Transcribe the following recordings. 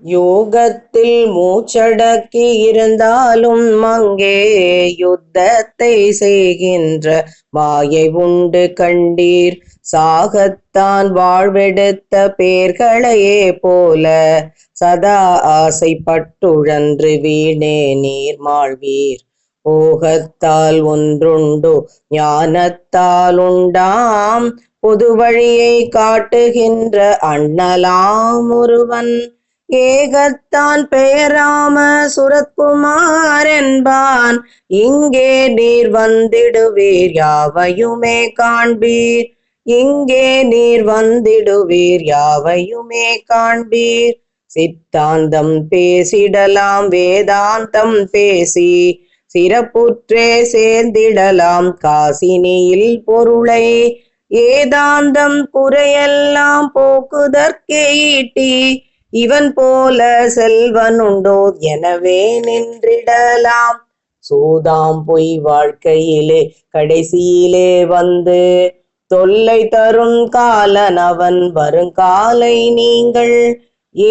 யோகத்தில் மூச்சடக்கி இருந்தாலும் அங்கே யுத்தத்தை செய்கின்ற மாயை உண்டு கண்டீர். சாகத்தான் வாழ்வெடுத்த பேர்களையே போல சதா ஆசைப்பட்டுழன்று வீணே நீர் மாழ்வீர். போகத்தால் ஒன்றுண்டோ ஞானத்தால் உண்டாம் பொது வழியை காட்டுகின்ற அண்ணலாம் ஒருவன். ஏகத்தான் பெயராம சுரத்குமார் என்பான். இங்கே நீர் வந்திடுவீர் யாவையுமே காண்பீர். இங்கே நீர் வந்திடுவீர் யாவையுமே காண்பீர். சித்தாந்தம் பேசிடலாம் வேதாந்தம் பேசி சிறப்புற்றே சேர்ந்திடலாம் காசினியில் பொருளை. ஏதாந்தம் குறையெல்லாம் போக்குதற்கே ஈட்டி இவன் போல செல்வன் உண்டோ எனவே நின்றிடலாம். சூதாம் பொய் வாழ்க்கையிலே கடைசியிலே வந்து தொல்லை தரும் காலன் அவன். வருங்காலை நீங்கள்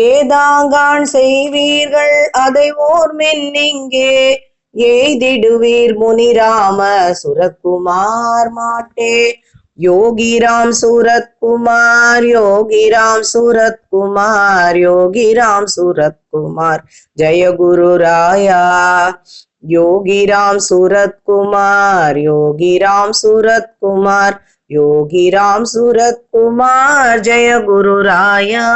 ஏதாங்கான் செய்வீர்கள் அதை ஓர்மென் இங்கே எய்திடுவீர் முனிராம சுரத்குமார் மாட்டே. யோகிராம் சூரத்குமார் யோகிராம் சூரத்குமார் யோகிராம் சூரத்குமார் ஜெய குரு ராயா. யோகிராம் சூரத்குமார் யோகிராம் சூரத்குமார் யோகிராம் சூரத்குமார் ஜெய குரு ராயா.